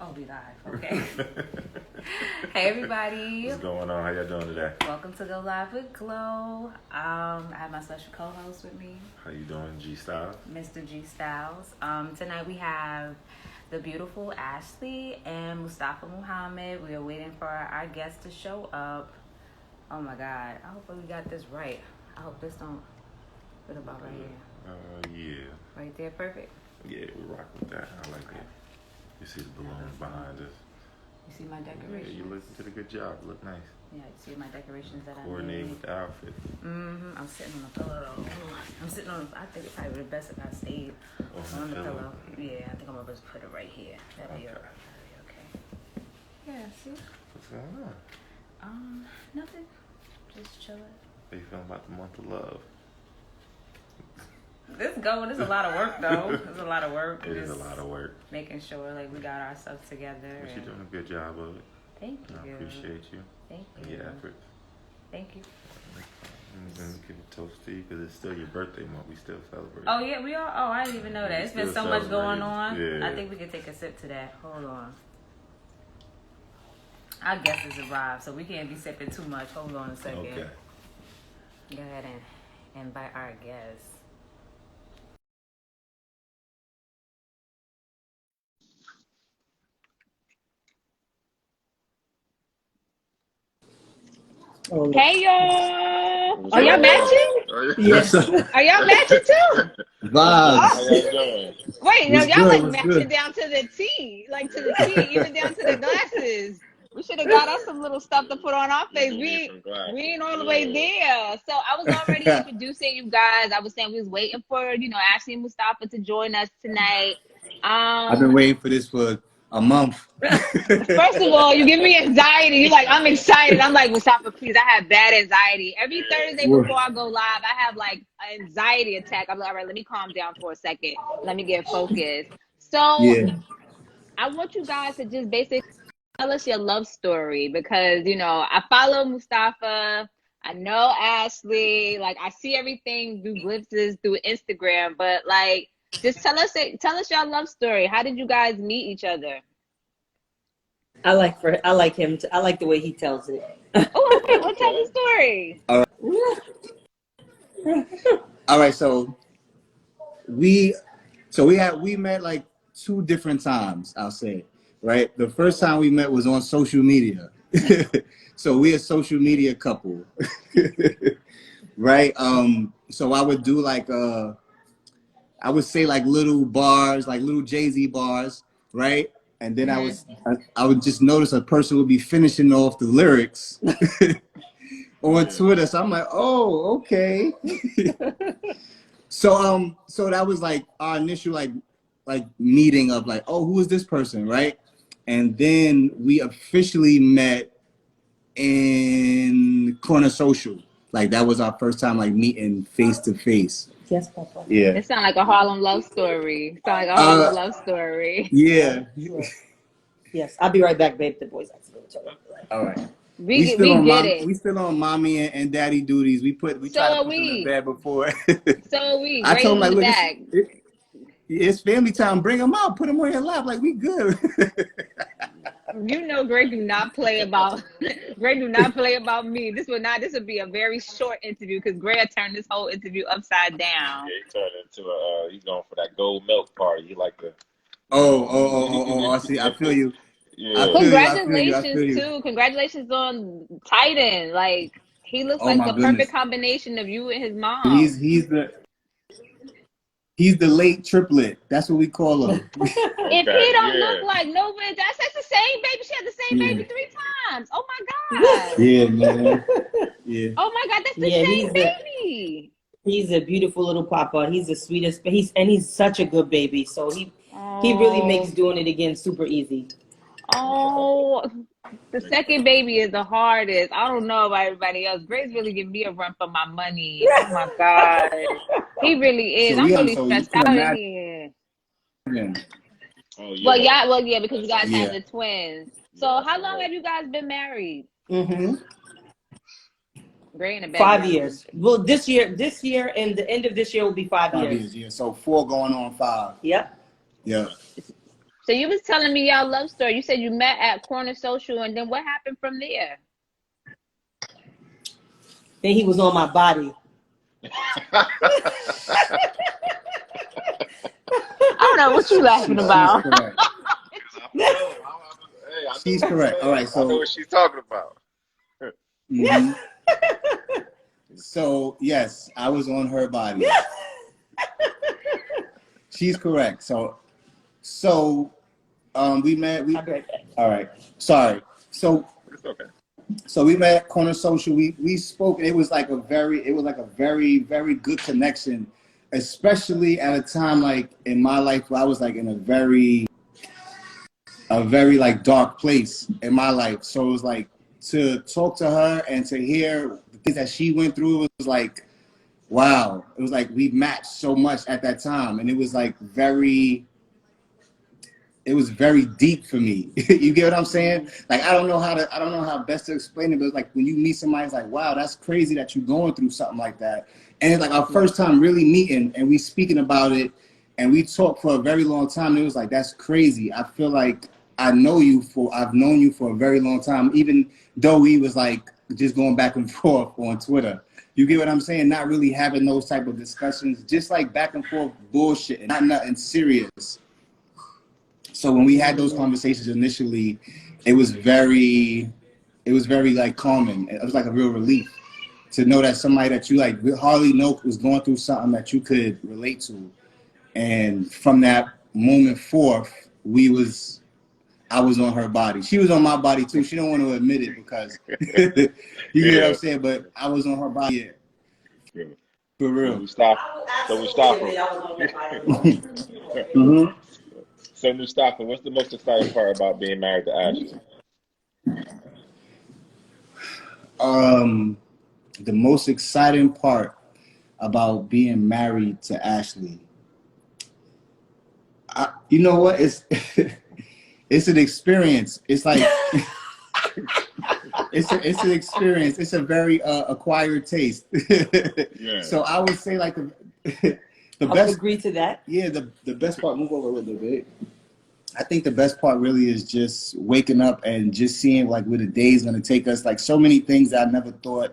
Oh, we live. Okay. Hey, everybody. What's going on? How y'all doing today? Welcome to Go Live with Glow. I have my special co-host with me. How you doing, G Styles? Mr. G Styles. Tonight we have the beautiful Ashlee and Mustafa Muhammad. We are waiting for our guests to show up. Oh my God. I hope we got this right. I hope this don't fit about right here. Yeah. Right there, perfect. Yeah, we rock with that. I like it. You see the balloons behind us. You see my decorations? Yeah, you did a good job. Look nice. Yeah, you see my decorations that I Coordinating made. with the outfit. I'm sitting on the pillow though. I'm sitting on. I think it's probably the best if I stayed on the pillow. Yeah, I think I'm gonna just put it right here. That'll be alright. That'll be okay. Yeah. See. What's going on? Nothing. Just chilling. How you feeling about the month of love? This going. It's a lot of work though. It's a lot of work. It is a lot of work. Making sure like we got ourselves together. But you're doing a good job of it. Thank you. I appreciate you. Thank And you. your efforts. Thank you. And then give a toast to you because it's still your birthday month. We still celebrate. Oh yeah, we are. Oh, I didn't even know that. It's been so much going on. Yeah. I think we could take a sip to that. Hold on. Our guest has arrived, so we can't be sipping too much. Hold on a second. Okay. Go ahead and invite our guest. Hey y'all! Are y'all matching? Yes. Are y'all matching too? Vibes. Wait, no, What's y'all good? like What's matching good? down to the T, like to the T, even down to the glasses. We should have got us some little stuff to put on our face. We ain't all the way there. So I was already introducing you guys. I was saying we was waiting for Ashlee and Mustafa to join us tonight. I've been waiting for this for a month. First of all, you give me anxiety. You're like, I'm excited. I'm like, Mustafa, please. I have bad anxiety. Every Thursday before I go live, I have like an anxiety attack. I'm like, all right, let me calm down for a second. Let me get focused. So Yeah. I want you guys to just basically tell us your love story because, I follow Mustafa. I know Ashlee. Like, I see everything through glimpses through Instagram, but like, just tell us your love story. How did you guys meet each other? I like him. I like the way he tells it. Oh, okay. Well, tell the story. All right. So we met like two different times. I'll say, right. The first time we met was on social media. So we're a social media couple, right? So I would do like I would say like little bars, like little Jay-Z bars, right? And then I would just notice a person would be finishing off the lyrics on Twitter. So I'm like, oh, okay. So that was like our initial like meeting of like, oh, who is this person, right? And then we officially met in Corner Social. Like that was our first time like meeting face to face. Yes, Papa. Yeah. It sounds like a Harlem love story. Yeah. Yes, I'll be right back, babe. The boys actually going to tell me. All right. We get it. We still on mommy and daddy duties. We tried to put them to bed before. So we. I told him like, look, back. it's family time. Bring them out. Put them on your lap. Like we good. Greg do not play about me. This would be a very short interview because Greg turned this whole interview upside down. Yeah, he turned into he's going for that gold milk party. He like the. Oh, I see. I feel you. Yeah. Congratulations too. Congratulations on Titan. Like he looks like the perfect combination of you and his mom. He's the late triplet. That's what we call him. If he don't look like nobody, that's the same baby. She had the same baby 3 times. Oh my God. Yeah, man. Yeah. Oh my God, that's the same baby. He's a beautiful little papa. He's the sweetest. He's such a good baby. So he really makes doing it again super easy. Oh, the second baby is the hardest. I don't know about everybody else. Grace really give me a run for my money. Oh my God. He really is. I'm really stressed out in here. Yeah. Oh, yeah. Well, yeah, because you guys have the twins. So how long have you guys been married? Mm-hmm. Gray in the 5 years. Well, this year and the end of this year will be 5 years. 5 years, yeah. So 4 going on 5. Yep. Yeah. So you was telling me y'all love story. You said you met at Corner Social, and then what happened from there? Then he was on my body. I don't know what you laughing about. She's correct. All right, I know what she's talking about. Mm-hmm. So yes, I was on her body. She's correct. So we met. All right. Sorry. So It's okay. So we met at Corner Social. We spoke, and it was like a very very good connection, especially at a time like in my life where I was like in a very like dark place in my life. So it was like to talk to her and to hear the things that she went through. It was like, wow. It was like we matched so much at that time, and it was like very deep for me. You get what I'm saying? Like I don't know how best to explain it, but it's like when you meet somebody, it's like, wow, that's crazy that you're going through something like that. And it's like our first time really meeting, and we speaking about it, and we talked for a very long time. And it was like, that's crazy. I feel like I've known you for a very long time, even though we was like just going back and forth on Twitter. You get what I'm saying? Not really having those type of discussions, just like back and forth bullshit, and not nothing serious. So when we had those conversations initially, it was very like calming. It was like a real relief to know that somebody that you like hardly know was going through something that you could relate to. And from that moment forth, I was on her body. She was on my body too. She don't want to admit it because you get what I'm saying, but I was on her body. Yeah. For real. Mustafa. Mm-hmm. So Mustafa, what's the most exciting part about being married to Ashlee? The most exciting part about being married to Ashlee, you know what? It's it's an experience. It's like it's an experience. It's a very acquired taste. Yeah. So I would say like the I best. would agree to that. Yeah, the best part. Move over a little bit. I think the best part really is just waking up and just seeing like where the day is gonna take us. Like so many things that I never thought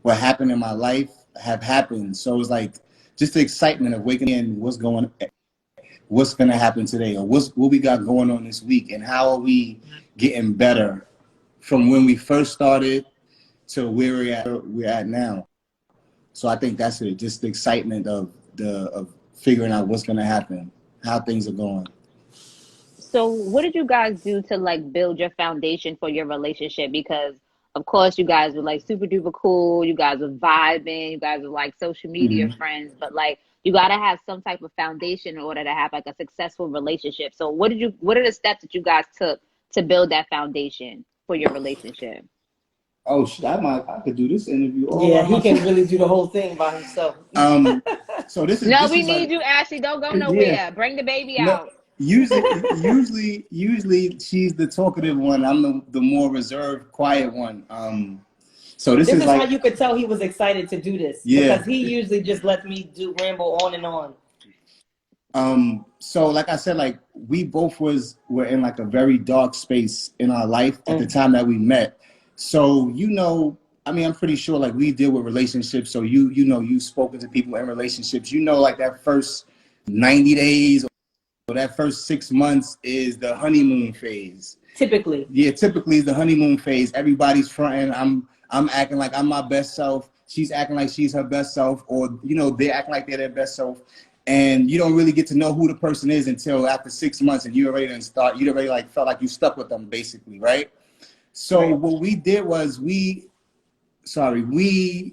would happen in my life have happened. So it's like just the excitement of waking in, what's gonna happen today, or what we got going on this week, and how are we getting better from when we first started to where we're at now. So I think that's it. Just the excitement of figuring out what's gonna happen, how things are going. So what did you guys do to like build your foundation for your relationship? Because of course you guys were like super duper cool, you guys were vibing, you guys were like social media friends, but like you gotta have some type of foundation in order to have like a successful relationship. So what are the steps that you guys took to build that foundation for your relationship? Oh shit! I could do this interview all Yeah, by he myself. can really do the whole thing by himself. So this No, we is need like, you, Ashley. Don't go yeah. nowhere. Bring the baby No, out. usually she's the talkative one. I'm the more reserved, quiet one. So this This is is how like, you could tell he was excited to do this. yeah. Because he usually just lets me ramble on and on. So like I said, like we both were in like a very dark space in our life at the time that we met. So I mean, I'm pretty sure like we deal with relationships. So you've spoken to people in relationships. Like that first 90 days or that first 6 months is the honeymoon phase. Typically. Yeah, typically it's the honeymoon phase. Everybody's fronting. I'm acting like I'm my best self. She's acting like she's her best self, or they're acting like they're their best self. And you don't really get to know who the person is until after 6 months, and you already like felt like you stuck with them, basically, right? So Right. what we did was we foregone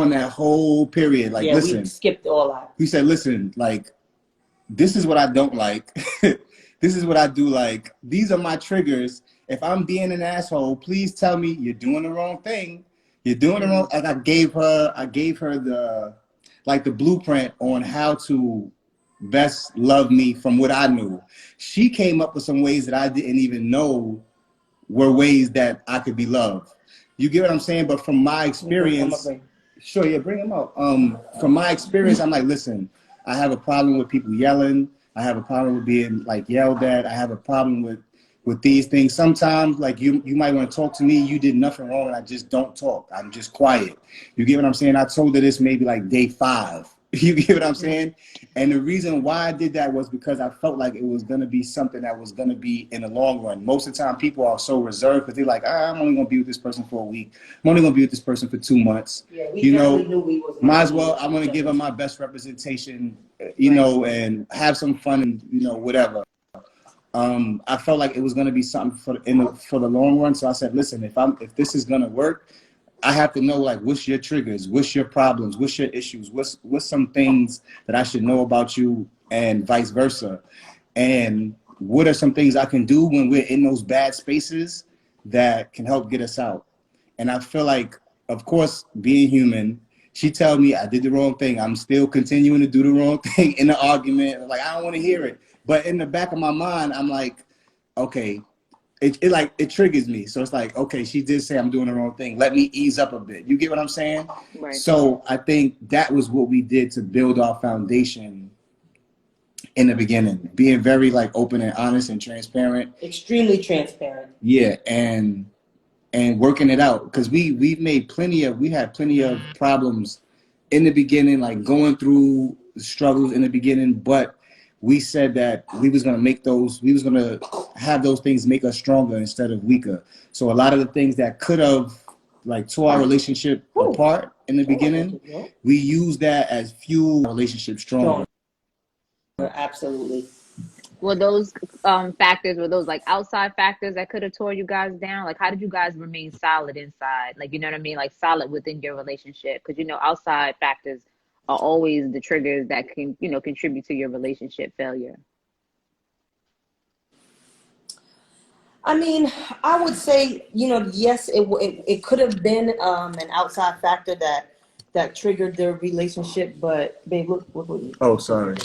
that whole period. Like, Yeah, listen, we skipped all that. we said, listen, like, this is what I don't like. This is what I do like. These are my triggers. If I'm being an asshole, please tell me you're doing the wrong thing. You're doing the wrong. Like I gave her the blueprint on how to best love me from what I knew. She came up with some ways that I didn't even know were ways that I could be loved. You get what I'm saying? But from my experience, sure, yeah, bring them up. From my experience, I'm like, listen, I have a problem with people yelling. I have a problem with being like yelled at. I have a problem with these things. Sometimes like you might want to talk to me. You did nothing wrong and I just don't talk. I'm just quiet. You get what I'm saying? I told her this maybe like day 5. You get what I'm saying? And the reason why I did that was because I felt like it was going to be something that was going to be in the long run. Most of the time, people are so reserved because they're like, I'm only going to be with this person for a week. I'm only going to be with this person for 2 months. Yeah, we you know, knew we was might as well, I'm going to give them my best representation, you know, and have some fun and, you know, whatever. I felt like it was going to be something for the long run. So I said, listen, if this is going to work, I have to know, like, what's your triggers, what's your problems, what's your issues, what's some things that I should know about you, and vice versa. And what are some things I can do when we're in those bad spaces that can help get us out? And I feel like, of course, being human, she tells me I did the wrong thing. I'm still continuing to do the wrong thing in the argument. Like, I don't want to hear it. But in the back of my mind, I'm like, okay, it triggers me. So it's like, okay, she did say I'm doing the wrong thing. Let me ease up a bit. You get what I'm saying? Right. So I think that was what we did to build our foundation in the beginning, being very like open and honest and transparent. Extremely transparent. Yeah, and working it out, because we had plenty of problems in the beginning, like going through struggles in the beginning, but we said that we was gonna have those things make us stronger instead of weaker. So a lot of the things that could have like tore our relationship apart in the beginning, we used that as fuel relationship stronger. Absolutely. Were those factors, were those like outside factors that could have tore you guys down? Like, how did you guys remain solid inside? Like, you know what I mean? Like solid within your relationship? Because, you know, outside factors are always the triggers that can, you know, contribute to your relationship failure. I mean, I would say, you know, yes, it could have been an outside factor that triggered the relationship, but babe, look what you. Oh, sorry.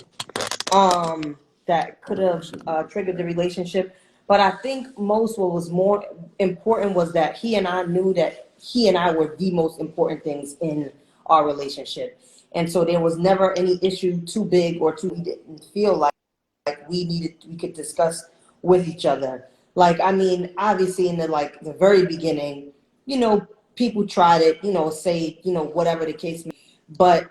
That could have triggered the relationship. But I think what was more important was that he and I knew that he and I were the most important things in our relationship. And so there was never any issue too big or we didn't feel like we could discuss with each other. Like, I mean, obviously in the very beginning, you know, people tried it, you know, say, you know, whatever the case may be. But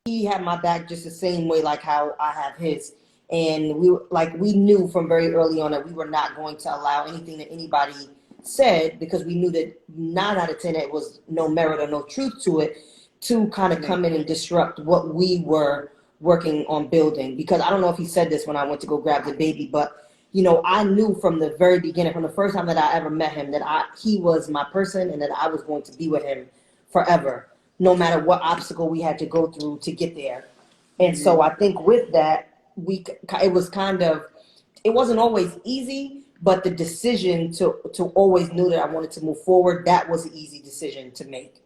he had my back just the same way like how I have his. And we knew from very early on that we were not going to allow anything that anybody said, because we knew that 9 out of 10 it was no merit or no truth to it, to kind of come in and disrupt what we were working on building. Because I don't know if he said this when I went to go grab the baby, but you know, I knew from the very beginning, from the first time that I ever met him, that he was my person and that I was going to be with him forever, no matter what obstacle we had to go through to get there. And so I think with that, it wasn't always easy, but the decision to always knew that I wanted to move forward, that was an easy decision to make.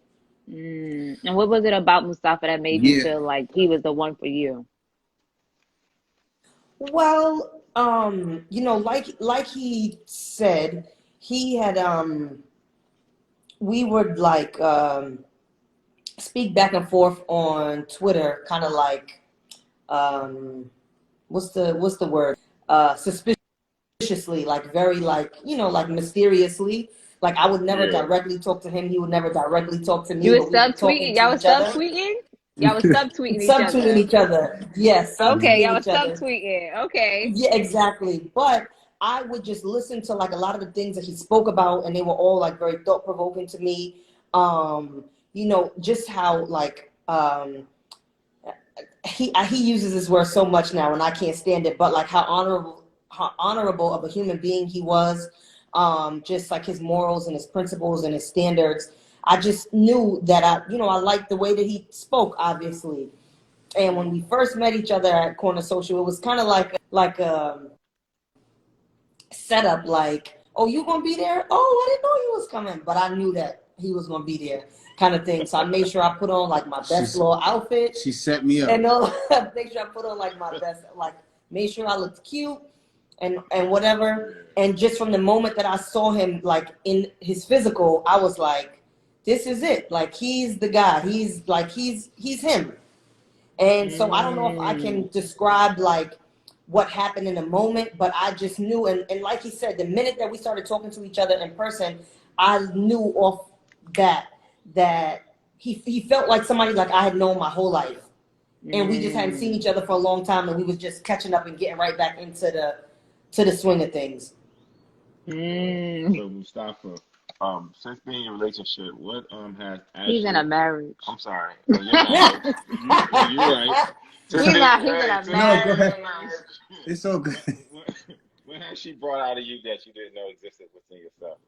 And what was it about Mustafa that made you feel like he was the one for you? Well, you know, like he said, he had we would like speak back and forth on Twitter, kind of like what's the word? Suspiciously, like very like, you know, like mysteriously. Like I would never directly talk to him. He would never directly talk to me. You were subtweeting? Y'all was subtweeting? Y'all was subtweeting each other. Subtweeting each other. Yes. Okay, y'all was subtweeting. Okay. Yeah, exactly. But I would just listen to like a lot of the things that he spoke about, and they were all like very thought provoking to me. You know, just how like he uses this word so much now, and I can't stand it. But like how honorable of a human being he was. Just like his morals and his principles and his standards. I just knew that I liked the way that he spoke, obviously. And when we first met each other at Corner Social, it was kind of like a setup, like, oh, you gonna be there? Oh, I didn't know he was coming, but I knew that he was gonna be there, kind of thing. So I made sure I put on like my best little outfit. She set me up. And make sure I put on like my best, like made sure I looked cute. And whatever, and just from the moment that I saw him, like in his physical, I was like, "This is it. Like he's the guy. He's like he's him." And so I don't know if I can describe like what happened in the moment, but I just knew, and like he said, the minute that we started talking to each other in person, I knew off that he felt like somebody like I had known my whole life. And we just hadn't seen each other for a long time, and we was just catching up and getting right back into the swing of things. So Mustafa, since being in a relationship, what has Ashlee... He's in a marriage. I'm sorry. No, you're not. You're right. He's in a marriage. No, go ahead. It's so good. What has she brought out of you that you didn't know existed within yourself?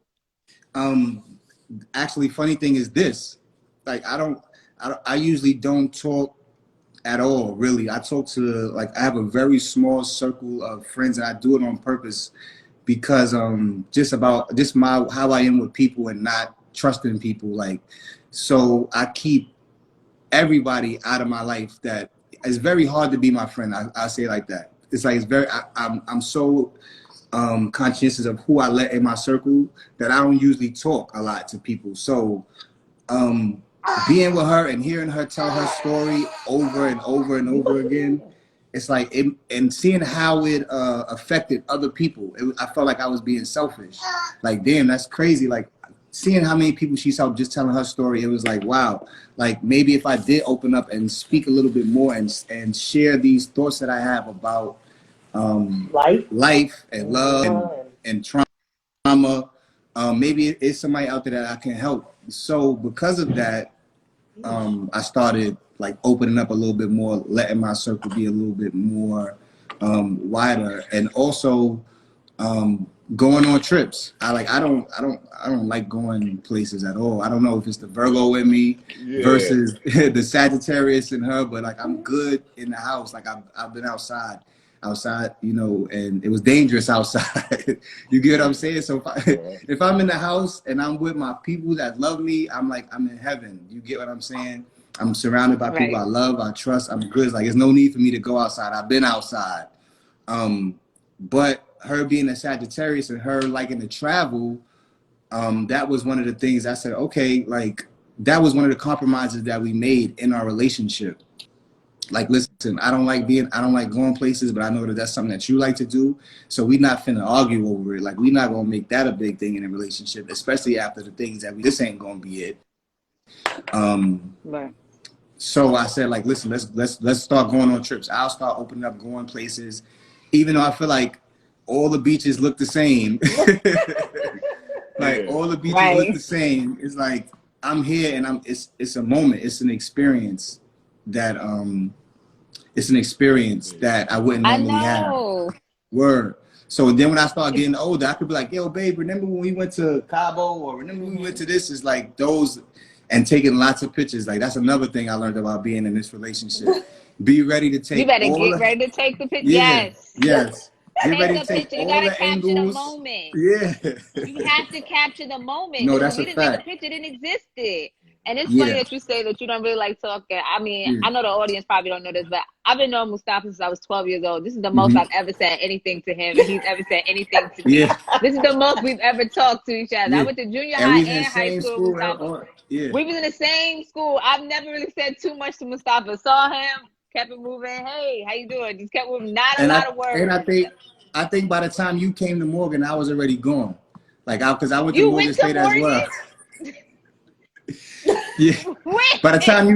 Actually, funny thing is this. Like, I usually don't talk at all, really. I talk to, like, I have a very small circle of friends, and I do it on purpose because how I am with people and not trusting people. Like, so I keep everybody out of my life that it's very hard to be my friend. I say it like that. It's like, I'm so conscientious of who I let in my circle that I don't usually talk a lot to people. So being with her and hearing her tell her story over and over and over again, it's like, and seeing how it affected other people, I felt like I was being selfish. Like, damn, that's crazy. Like, seeing how many people she's helped just telling her story, it was like, wow. Like, maybe if I did open up and speak a little bit more and share these thoughts that I have about life and love and trauma, maybe it's somebody out there that I can help. So because of that, I started like opening up a little bit more, letting my circle be a little bit more wider, and also going on trips. I don't like going places at all. I don't know if it's the Virgo in me versus the Sagittarius in her, but like, I'm good in the house. Like, I've been outside, you know, and it was dangerous outside. You get what I'm saying? So if I'm in the house and I'm with my people that love me, I'm like, I'm in heaven. You get what I'm saying? I'm surrounded by people I love, I trust, I'm good. Like, there's no need for me to go outside. I've been outside. But her being a Sagittarius and her liking to travel, that was one of the things I said, okay, like, that was one of the compromises that we made in our relationship. Like, listen, I don't like going places, but I know that that's something that you like to do. So we're not finna argue over it. Like, we're not gonna make that a big thing in a relationship, especially after the things that this ain't gonna be it. Right. So I said, like, listen, let's start going on trips. I'll start opening up, going places, even though I feel like all the beaches look the same. Like, all the beaches look the same. It's like, I'm here and it's a moment. It's an experience that I wouldn't normally have. Word. So then when I start getting older, I could be like, yo, babe, remember when we went to Cabo, or remember when we went to this? It's like those, and taking lots of pictures. Like, that's another thing I learned about being in this relationship. Be ready to take. You better get ready to take the picture. Yes. Get ready to take all you gotta the capture angles. The moment. Yeah. You have to capture the moment. No, that's we a didn't fact. think the picture didn't exist. And it's funny that you say that you don't really like talking. I mean, I know the audience probably don't know this, but I've been knowing Mustafa since I was 12 years old. This is the most I've ever said anything to him, and he's ever said anything to me. This is the most we've ever talked to each other. I went to junior high and high school with Mustafa. We was in the same school. I've never really said too much to Mustafa. Saw him, kept it moving. Hey, how you doing? Just kept moving. Not a lot of words. And I think by the time you came to Morgan, I was already gone. Like, because I went to Morgan State as well. Yeah. By the time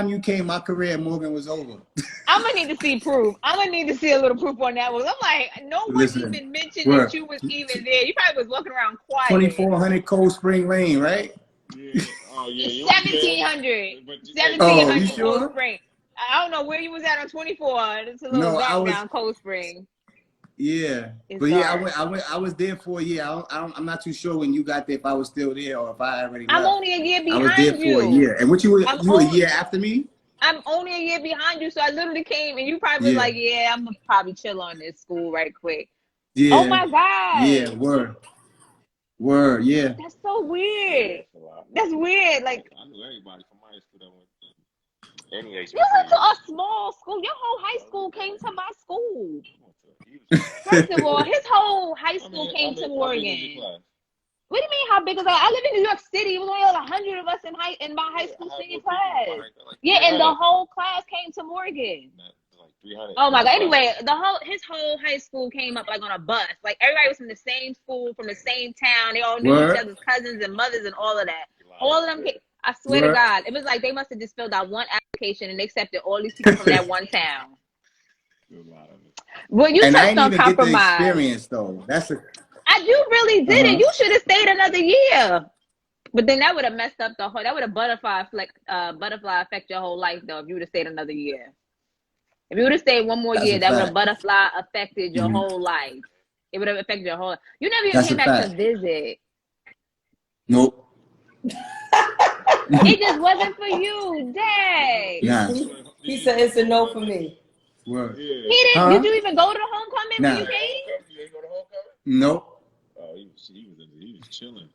you came, my career at Morgan was over. I'm gonna need to see proof. I'm gonna need to see a little proof on that one. I'm like, no one even mentioned that you was even there. You probably was walking around quiet. 2400 Cold Spring Lane, right? Yeah. Oh, yeah. 1700. 1700 oh, you sure? Cold Spring. I don't know where you was at on 24. It's a little background, Cold Spring. Yeah, but I was there for a year. I'm not too sure when you got there if I was still there or if I already left. I'm only a year behind you. I was there for a year. And you were a year after me? I'm only a year behind you, so I literally came and you probably was like, yeah, I'm gonna probably chill on this school right quick. Yeah. Oh my God. Yeah, word, yeah. That's so weird. That's weird. Like, I knew everybody from my school that went to any HBCU. You went to a small school. Your whole high school came to my school. First of all, his whole high school came to Morgan. What do you mean, how big is that? I live in New York City. It was only like 100 of us in my high school senior class. Yeah, and the whole class came to Morgan. 300. Oh my God. Anyway, his whole high school came up like on a bus. Like everybody was from the same school, from the same town. They all knew each other's cousins and mothers and all of that. All of them came. I swear to God, it was like they must have just filled out one application and accepted all these people from that one town. Well, you And I touched didn't on even get the compromise. experience though. You really didn't. You should have stayed another year. But then that would have messed up the whole. That would have butterfly affect your whole life though. If you would have stayed another year. If you would have stayed one more That's year, a that would have fact. butterfly affected your whole life. It would have affected your whole life. You never even That's came a back fact. to visit. Nope. It just wasn't for you. Dang. Nah. He said it's a no for me. Word. He didn't. Did you even go to the homecoming when Nah. you came? You ain't go to homecoming? Nope. Oh, he was chilling.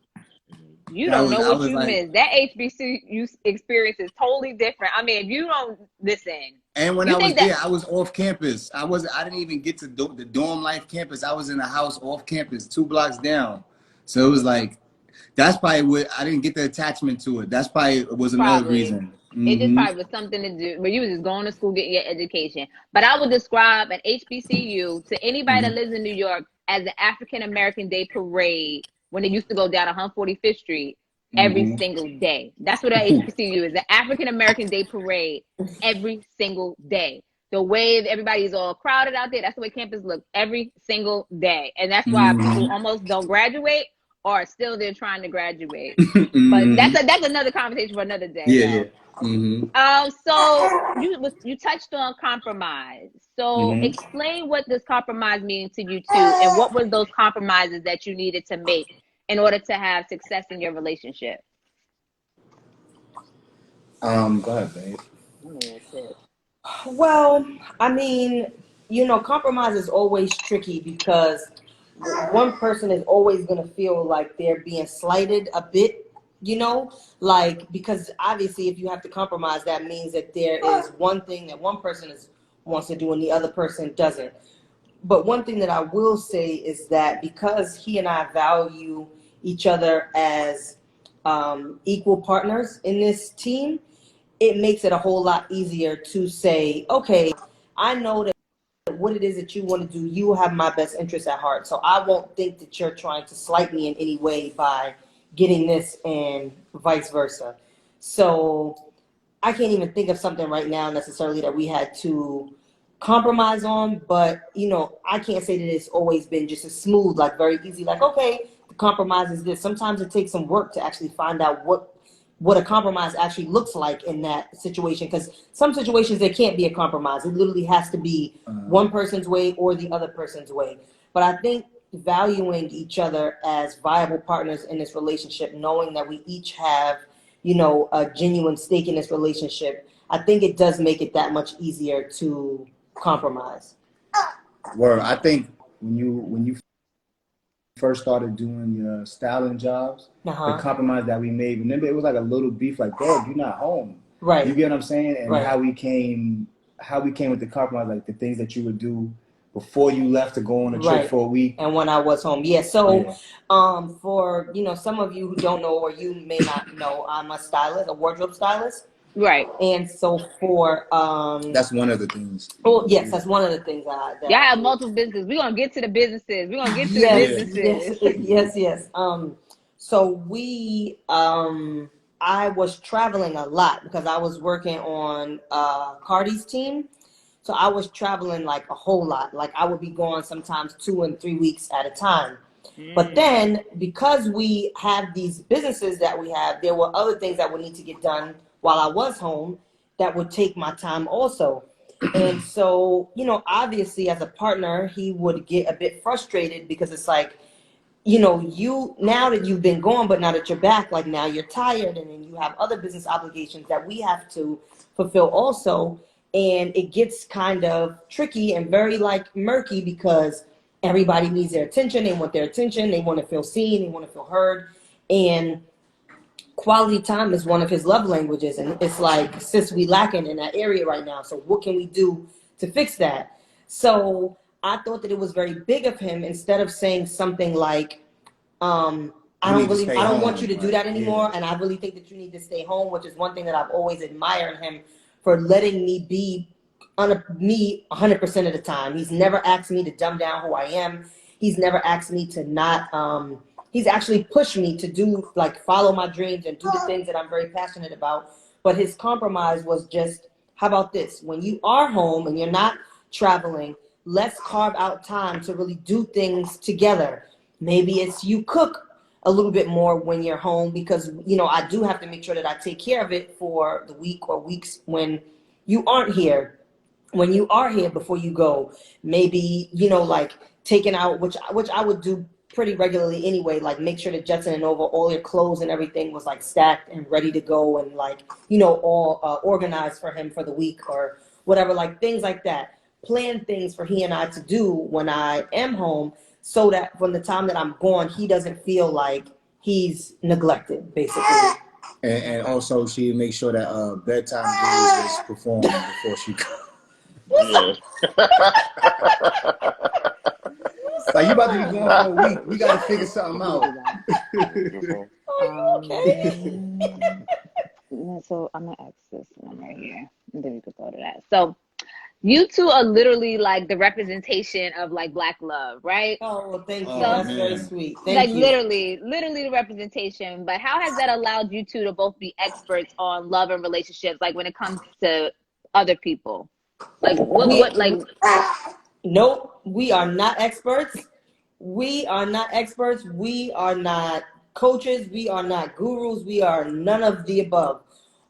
You don't know what you missed. That HBCU experience is totally different. I mean, if you don't listen. And when I was there, I was off campus. I didn't even get to the dorm life campus. I was in a house off campus, 2 blocks down. So it was like, that's probably what I didn't get the attachment to it. That's probably was another reason. It just probably was something to do, but you was just going to school, getting your education. But I would describe an HBCU to anybody that lives in New York as the African American Day Parade when it used to go down 145th Street every single day. That's what an HBCU is, the African American Day Parade every single day. The way everybody's all crowded out there, that's the way campus looks every single day. And that's why people almost don't graduate or are still there trying to graduate. But that's another conversation for another day. Yeah. So you touched on compromise. So explain what does compromise mean to you too, and what was those compromises that you needed to make in order to have success in your relationship? Go ahead, babe. Well, I mean, compromise is always tricky because one person is always going to feel like they're being slighted a bit, because obviously if you have to compromise, that means that there is one thing that one person wants to do and the other person doesn't. But one thing that I will say is that because he and I value each other as equal partners in this team, it makes it a whole lot easier to say, okay, I know that what it is that you want to do, you have my best interest at heart. So I won't think that you're trying to slight me in any way by getting this and vice versa. So I can't even think of something right now necessarily that we had to compromise on, but I can't say that it's always been just as smooth, like very easy, like, okay, the compromise is this. Sometimes it takes some work to actually find out what a compromise actually looks like in that situation, because some situations there can't be a compromise. It literally has to be one person's way or the other person's way. But I think valuing each other as viable partners in this relationship, knowing that we each have a genuine stake in this relationship, I think it does make it that much easier to compromise. Word. I think when you first started doing your styling jobs, the compromise that we made, remember it was like a little beef, like, dog, you're not home. Right. You get what I'm saying? And right. how we came with the compromise, like the things that you would do before you left to go on a trip for a week. And when I was home. Yeah. So for some of you who don't know or you may not know, I'm a stylist, a wardrobe stylist. Right. And so for that's one of the things. Oh yes, that's one of the things that I have multiple businesses. We're gonna get to the businesses. Yes. So we I was traveling a lot because I was working on Cardi's team. So I was traveling like a whole lot. Like I would be gone sometimes 2 and 3 weeks at a time. But then because we have these businesses that we have, there were other things that would need to get done while I was home that would take my time also. And so, obviously as a partner, he would get a bit frustrated because it's like, you now that you've been gone, but now that you're back, like now you're tired and then you have other business obligations that we have to fulfill also. And it gets kind of tricky and very like murky because everybody needs their attention. They want their attention. They want to feel seen. They want to feel heard. And quality time is one of his love languages. And it's like, sis, we lacking in that area right now. So what can we do to fix that? So I thought that it was very big of him, instead of saying something like, I don't want you to do that anymore. Yeah. And I really think that you need to stay home, which is one thing that I've always admired him for, letting me be on me 100% of the time. He's never asked me to dumb down who I am. He's never asked me to not, he's actually pushed me to do, like, follow my dreams and do the things that I'm very passionate about. But his compromise was just, how about this? When you are home and you're not traveling, let's carve out time to really do things together. Maybe it's you cook a little bit more when you're home, because, you know, I do have to make sure that I take care of it for the week or weeks when you aren't here. When you are here before you go, maybe, you know, like taking out, which I would do pretty regularly anyway, like make sure that Jetson and over all your clothes and everything was like stacked and ready to go, and like, you know, all organized for him for the week or whatever, like things like that. Plan things for he and I to do when I am home, so that from the time that I'm gone, he doesn't feel like he's neglected, basically. And also she make sure that bedtime duties is performed before she goes. Yeah. Like, you about to be gone for a week. We gotta figure something out. Okay. So I'm gonna ask this one right here, and then we could go to that. So you two are literally like the representation of like Black love, right? Oh, well, thank you. So, That's very sweet. Thank like you. literally the representation. But how has that allowed you two to both be experts on love and relationships, like when it comes to other people? Like what like Nope, we are not experts. We are not experts. We are not coaches. We are not gurus. We are none of the above.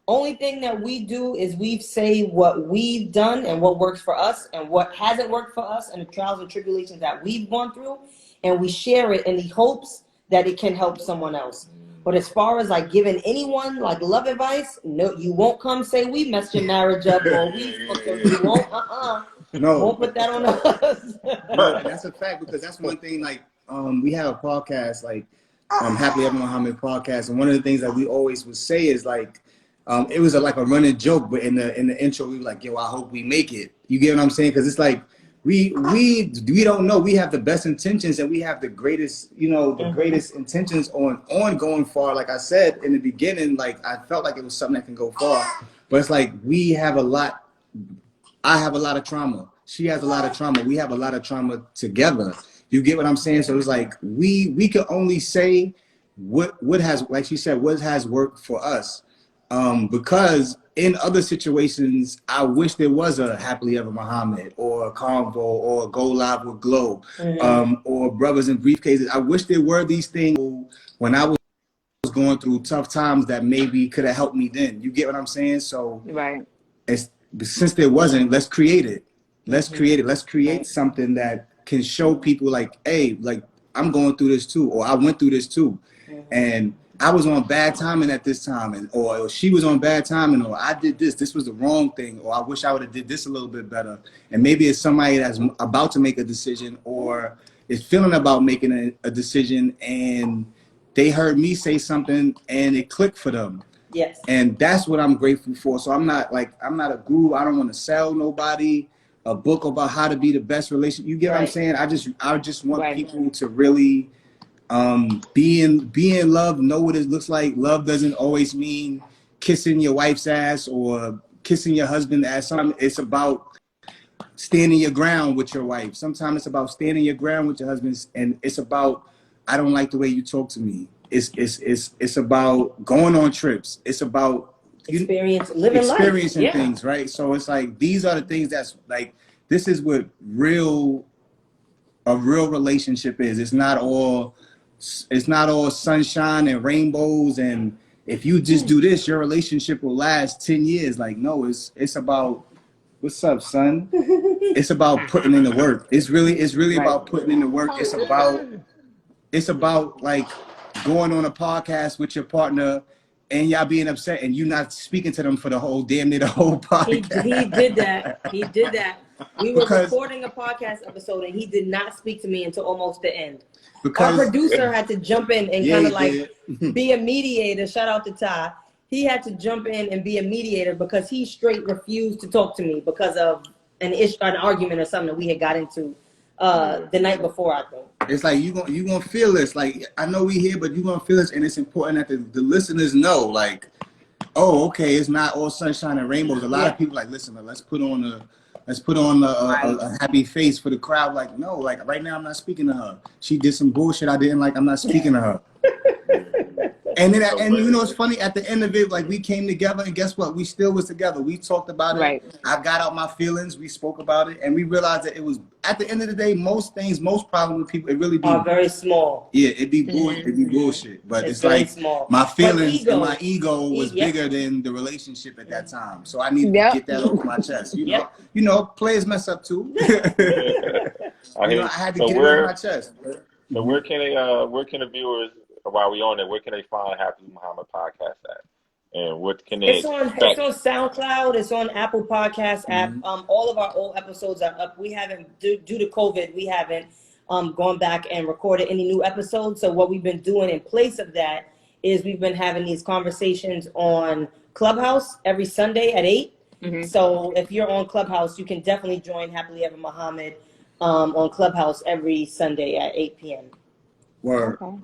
Only thing that we do is we say what we've done and what works for us and what hasn't worked for us and the trials and tribulations that we've gone through, and we share it in the hopes that it can help someone else. But as far as like giving anyone like love advice, no, you won't come say we messed your marriage up or you won't. No, won't put that on us. no, and that's a fact, because that's one thing. Like, we have a podcast, like, Happily Ever Muhammad podcast, and one of the things that we always would say is like, it was like a running joke, but in the intro we were like, yo, I hope we make it. You get what I'm saying? Because it's like we don't know. We have the best intentions and we have the greatest, you know, the greatest intentions on going far. Like I said in the beginning, like I felt like it was something that can go far, but it's like we have a lot. I have a lot of trauma. She has a lot of trauma. We have a lot of trauma together. You get what I'm saying? So it's like we can only say what has, like she said, what has worked for us. Because in other situations, I wish there was a Happily Ever Muhammad or a Convo or a Go Live with Glow, or Brothers in Briefcases. I wish there were these things when I was going through tough times that maybe could have helped me then. You get what I'm saying? So right. Since there wasn't, let's create it. Let's create it. Let's create something that can show people like, hey, like I'm going through this too, or I went through this too. And I was on bad timing at this time, or she was on bad timing, or I did this was the wrong thing, or I wish I would have did this a little bit better. And maybe it's somebody that's about to make a decision or is feeling about making a decision, and they heard me say something and it clicked for them. Yes. And that's what I'm grateful for. So I'm not a guru. I don't want to sell nobody a book about how to be the best relationship. You get what I'm saying? I just want people to really be in love, know what it looks like. Love doesn't always mean kissing your wife's ass or kissing your husband's ass. Sometimes it's about standing your ground with your wife. Sometimes it's about standing your ground with your husband, and it's about, I don't like the way you talk to me. It's about going on trips. It's about experiencing life. Things, right? So it's like, these are the things that's like, this is what a real relationship is. It's not all sunshine and rainbows, and if you just do this, your relationship will last 10 years. Like, no, it's about, what's up, son? It's about putting in the work. It's really about putting in the work. It's about like going on a podcast with your partner and y'all being upset and you not speaking to them for the whole podcast. He did that. We were recording a podcast episode and he did not speak to me until almost the end. Because our producer had to jump in and kind of like be a mediator. Shout out to Ty. He had to jump in and be a mediator because he straight refused to talk to me because of an argument or something that we had got into the night before, I think. It's like you gonna feel this. Like, I know we here, but you're gonna feel this, and it's important that the listeners know, like, oh, okay, it's not all sunshine and rainbows. A lot of people like, listen, let's put on Let's put on Right. a happy face for the crowd. Like, no, like right now I'm not speaking to her. She did some bullshit I didn't like. I'm not speaking to her. And then, and you know, it's funny. At the end of it, like we came together, and guess what? We still was together. We talked about it. Right. I got out my feelings. We spoke about it, and we realized that it was at the end of the day, most problems with people, it really be Are very small. yeah, it'd be bullshit. It'd be bullshit. But it's very like small. my But feelings and my ego was Yep. bigger than the relationship at that time. So I needed Yep. to get that off my chest. You know, Yep. you know, players mess up too. I had to get it off my chest. So where can the viewers, while we on it, where can they find Happy Muhammad podcast at? And what can they It's on SoundCloud, it's on Apple Podcast app. All of our old episodes are up. We haven't due to COVID, we haven't gone back and recorded any new episodes. So what we've been doing in place of that is we've been having these conversations on Clubhouse every Sunday at 8. So if you're on Clubhouse, you can definitely join Happily Ever Muhammad on Clubhouse every Sunday at 8 p.m. Word. Okay.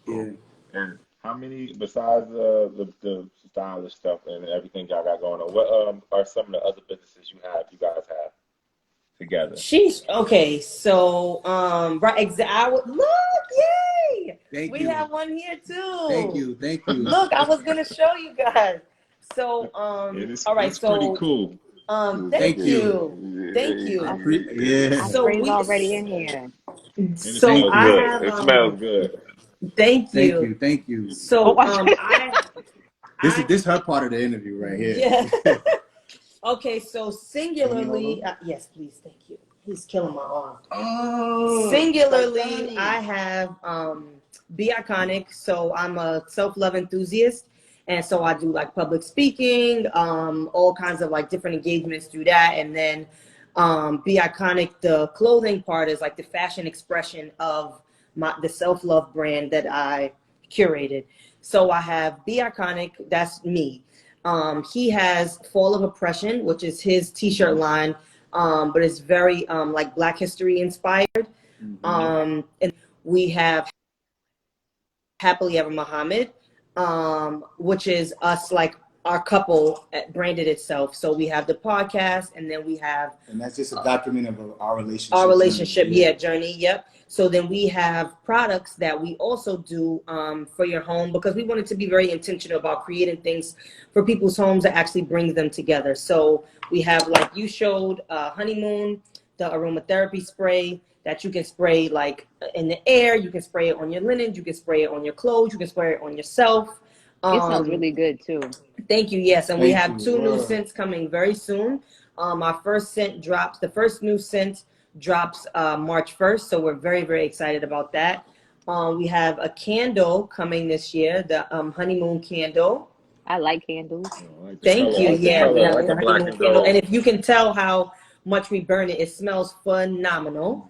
Cool. And how many, besides the stylish stuff and everything y'all got going on, what are some of the other businesses you guys have together? Sheesh. Okay, so right, look, yay! Thank We you. have one here too. Thank you. Look, I was gonna show you guys. So all right, it's pretty cool. Thank you. Yeah. I So spray's already in here. So I have. It smells good. Thank you. Thank you. So This her part of the interview right here. Yeah. Okay, so singularly, yes, please, thank you. He's killing my arm. Oh. Singularly, I have Be Iconic. So I'm a self-love enthusiast. And so I do like public speaking, all kinds of like different engagements through that. And then Be Iconic, the clothing part is like the fashion expression of the self-love brand that I curated. So I have Be Iconic, that's me. He has Fall of Oppression, which is his t-shirt line, but it's very like Black History inspired. And we have Happily Ever Muhammad, which is us, like our couple branded itself. So we have the podcast, and then we have, and that's just a document of our relationship. Our relationship, journey. Yep. So then we have products that we also do for your home, because we wanted to be very intentional about creating things for people's homes that actually brings them together. So we have, like you showed, Honeymoon, the Aromatherapy Spray that you can spray like in the air. You can spray it on your linens. You can spray it on your clothes. You can spray it on yourself. It smells really good too. Thank you. Yes, and we have 2 new scents coming very soon. Our first scent drops. The first new scent drops March 1st, so we're very, very excited about that. We have a candle coming this year, the Honeymoon Candle. I like candles. Thank you. The Honeymoon Candle. And if you can tell how much we burn it, it smells phenomenal.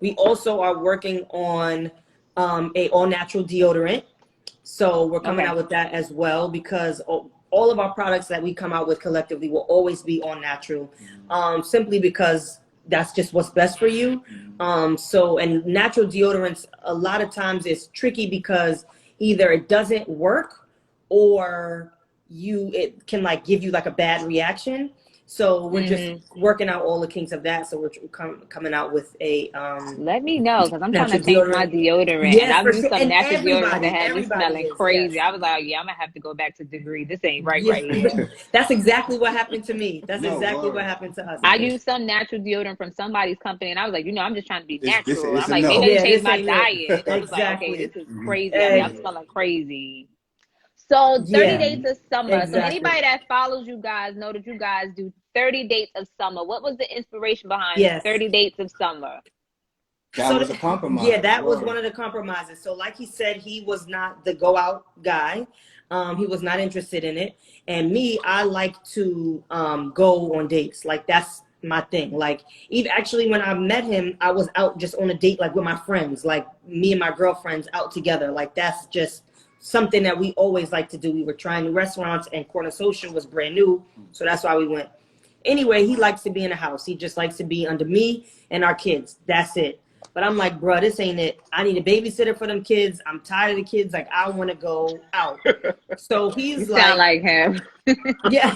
We also are working on a all-natural deodorant. So we're coming out with that as well, because all of our products that we come out with collectively will always be all natural, simply because that's just what's best for you. And natural deodorants, a lot of times it's tricky because either it doesn't work or it can like give you like a bad reaction. So we're just working out all the kinks of that. So we're coming out with a let me know, because I'm trying to change my deodorant. And I've used some natural deodorant that had me smelling crazy. I was like, I'm gonna have to go back to Degree. This ain't right here. That's exactly what happened to me. That's exactly what happened to us. I used some natural deodorant from somebody's company, and I was like, I'm just trying to be natural. I'm like, no. maybe I change my diet. I was like, Exactly. okay, this is crazy. I mean, I'm smelling crazy. So 30 days of summer. Exactly. So anybody that follows you guys know that you guys do 30 dates of summer. What was the inspiration behind 30 dates of summer? That was a compromise. Yeah, that was one of the compromises. So like he said, he was not the go out guy. He was not interested in it. And me, I like to go on dates. Like that's my thing. Like even actually when I met him, I was out just on a date, like with my friends, like me and my girlfriends out together. Like that's just something that we always like to do. We were trying new restaurants, and Corner Social was brand new. So that's why we went. Anyway, he likes to be in the house. He just likes to be under me and our kids. That's it. But I'm like, bro, this ain't it. I need a babysitter for them kids. I'm tired of the kids. Like, I want to go out. So he's you sound like him. Yeah.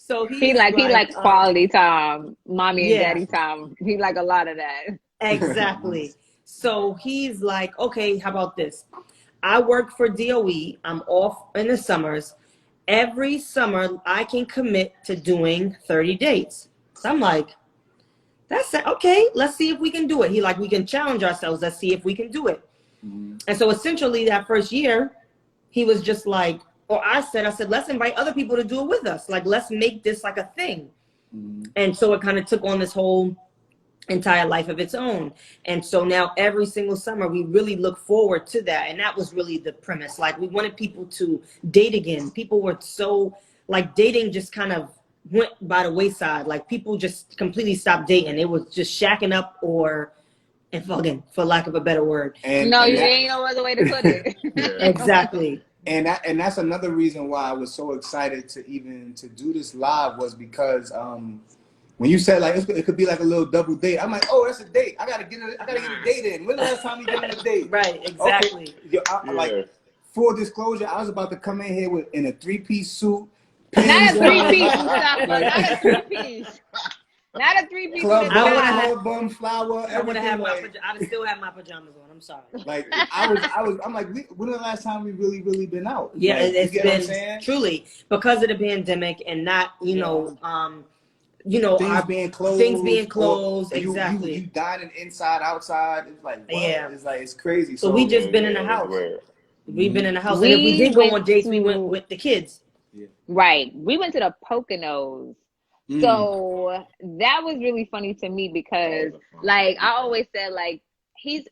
So He he's like quality time, mommy and yeah, daddy time. He like a lot of that. exactly. So he's like, okay, how about this? I work for DOE. I'm off in the summers. Every summer, I can commit to doing 30 dates. So I'm like, that's okay. Let's see if we can do it. He like, we can challenge ourselves. Let's see if we can do it. And so essentially that first year, he was just like, or I said, let's invite other people to do it with us. Like, let's make this like a thing. And so it kind of took on this whole entire life of its own. And so now every single summer we really look forward to that. And that was really the premise. Like, we wanted people to date again. People were so like, dating just kind of went by the wayside. Like, people just completely stopped dating. It was just shacking up and fucking, for lack of a better word. No, you ain't no other way to put it. Exactly. And that's another reason why I was so excited to do this live, was because when you said like it could be like a little double date, I'm like, oh, that's a date. I gotta get a date in. When the last time you get on a date? Right, exactly. Okay. Like, full disclosure, I was about to come in here in a 3-piece suit. Not a 3-piece, on, Mustafa. like, Not a 3-piece. Not a 3-piece. Club I would have bum flower. I would have had I'd still have my pajamas on. I'm sorry. Like, I'm like, when the last time we really been out? Yeah, like, it's been truly because of the pandemic and not, things being closed. Exactly. You dining inside, outside. It's like, what? Yeah. It's like, it's crazy. So we just been in the house. We've been in the house. And if we did go on dates, we went with the kids. Right. We went to the Poconos. So that was really funny to me because, like, I always said, like, he's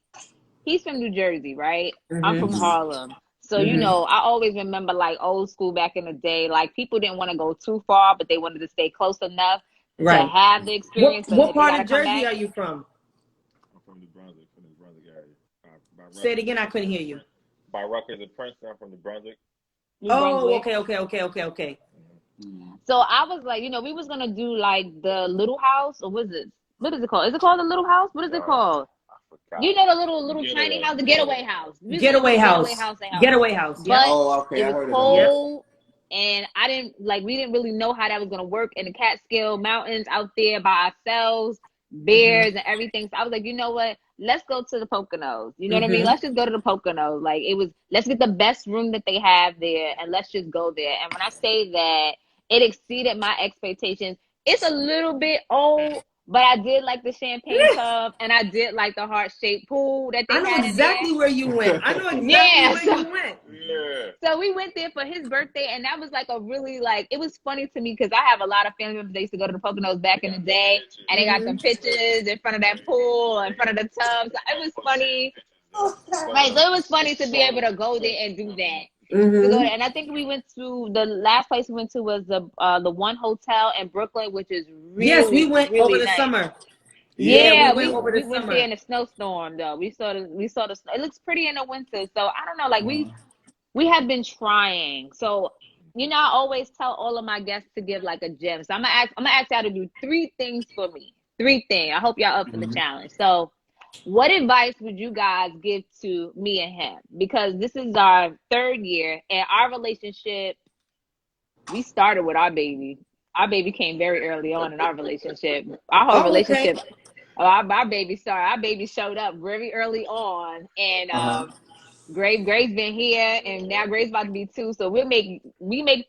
from New Jersey, right? I'm from Harlem. So, I always remember, like, old school back in the day, like, people didn't want to go too far, but they wanted to stay close enough to have the experience. What part of Jersey are you from? I'm from the Brunswick area. By Say it again. I couldn't hear you. By Rutgers and Princeton. I'm from the Brunswick. Oh, okay. So I was like, we was gonna do like the little house, or what is it called? Is it called the little house? What is it called? The little tiny house, the getaway house. Getaway house. But okay. It was cold, and we didn't really know how that was gonna work in the Catskill Mountains out there by ourselves, bears and everything. So I was like, you know what? Let's go to the Poconos. You know what I mean? Let's just go to the Poconos. Like, let's get the best room that they have there, and let's just go there. And when I say that, it exceeded my expectations. It's a little bit old, but I did like the champagne tub, and I did like the heart-shaped pool that they had. I know exactly where you went. Where you went. Yeah. So we went there for his birthday, and that was like a really, like, it was funny to me because I have a lot of family members that used to go to the Poconos back in the day, and they got some pictures in front of that pool, in front of the tub. So it was funny. Right, so it was funny to be able to go there and do that. And I think we went to the last place we went to was the one hotel in Brooklyn, which is really we went really over the nice. summer. Yeah, we went there in a snowstorm though. We saw the snow. It looks pretty in the winter. So I don't know, like we have been trying. So I always tell all of my guests to give like a gem. So I'm gonna ask y'all to do 3 things for me. 3 things. I hope y'all up for the challenge. So what advice would you guys give to me and him? Because this is our 3rd year, and our relationship, we started with our baby. Our baby came very early on in our relationship. Our whole relationship, our baby showed up very early on, and Grace been here, and now Grace about to be 2. So we make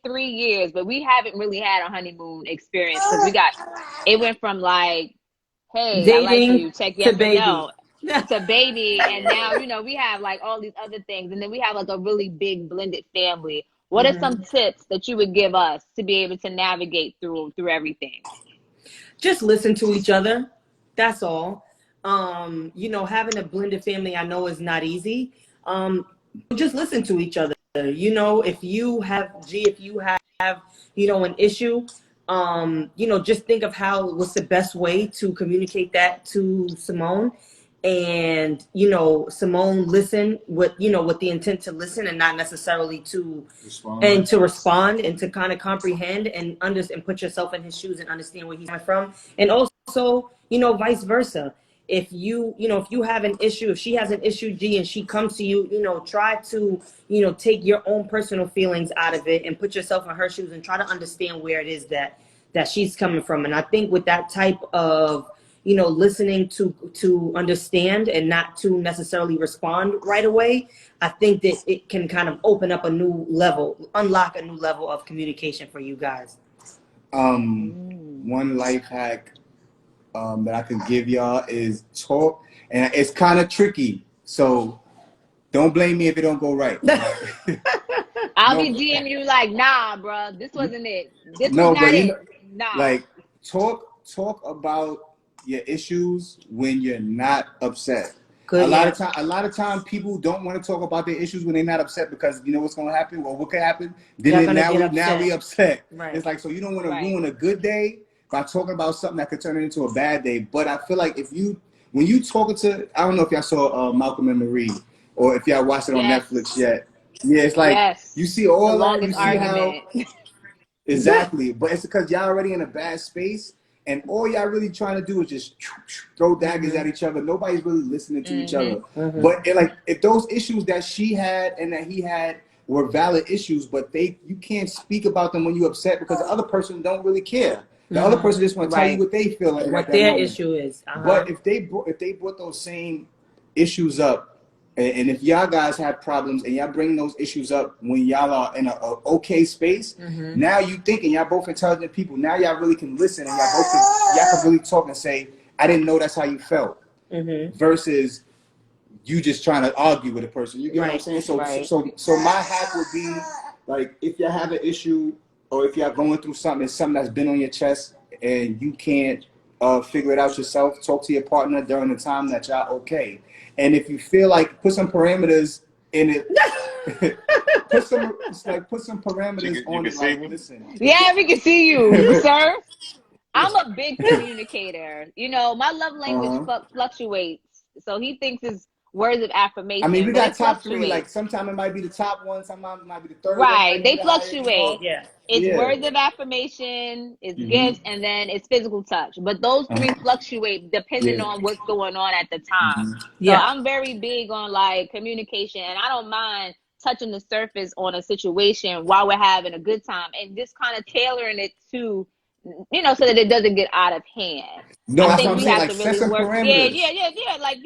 3 years, but we haven't really had a honeymoon experience because it went from like, hey, dating, I like you, check yes to baby. or no, to baby, and now we have like all these other things, and then we have like a really big blended family. What are some tips that you would give us to be able to navigate through everything? Just listen to each other. That's all. Having a blended family, I know is not easy. Just listen to each other. If you have an issue, just think of what's the best way to communicate that to Simone, and Simone listen with the intent to listen and not necessarily to respond and to kind of comprehend and understand and put yourself in his shoes and understand where he's coming from, and also vice versa. If you have an issue, if she has an issue, G, and she comes to you, try to, take your own personal feelings out of it and put yourself in her shoes and try to understand where it is that that she's coming from. And I think with that type of, listening to understand and not to necessarily respond right away, I think that it can kind of open up unlock a new level of communication for you guys. One life hack that I could give y'all is talk, and it's kind of tricky, so don't blame me if it don't go right. I'll be DMing you like, nah, bro, this wasn't it. This was not but it. Nah. Like talk about your issues when you're not upset. Good, a lot of time people don't want to talk about their issues when they're not upset, because you know what's going to happen. Well, what could happen? Now we upset. Right. It's like, so you don't want to ruin a good day by talking about something that could turn it into a bad day. But I feel like when you talking to, I don't know if y'all saw Malcolm and Marie, or if y'all watched it on Netflix yet. Yeah, it's like you see all that. You see argument. how exactly, but it's because y'all already in a bad space, and all y'all really trying to do is just throw daggers at each other. Nobody's really listening to each other. But if those issues that she had and that he had were valid issues, but you can't speak about them when you're upset, because the other person don't really care. The other person just want to tell you what they feel like, what their issue is. But if they brought those same issues up, and if y'all guys have problems and y'all bring those issues up when y'all are in a okay space, now you thinking y'all both intelligent people. Now y'all really can listen, and y'all can really talk and say, I didn't know that's how you felt. Versus you just trying to argue with a person. You get what I'm saying? So my hack would be, like, if y'all have an issue, or if y'all going through something that's been on your chest and you can't figure it out yourself, talk to your partner during the time that y'all okay. And if you feel like, put some parameters in it. put some parameters on it. Like, listen. Yeah, we can see you, sir. I'm a big communicator. My love language fluctuates. So he thinks it's words of affirmation. I mean, we got top 3. Like, sometimes it might be the top one, sometimes it might be the third. Right. They fluctuate. Yeah. It's words of affirmation, it's gifts, and then it's physical touch. But those 3 fluctuate depending on what's going on at the time. So I'm very big on like communication, and I don't mind touching the surface on a situation while we're having a good time, and just kind of tailoring it to, so that it doesn't get out of hand. No, I that's think what I'm we saying. have Like, to set really some work. parameters. Yeah. Like,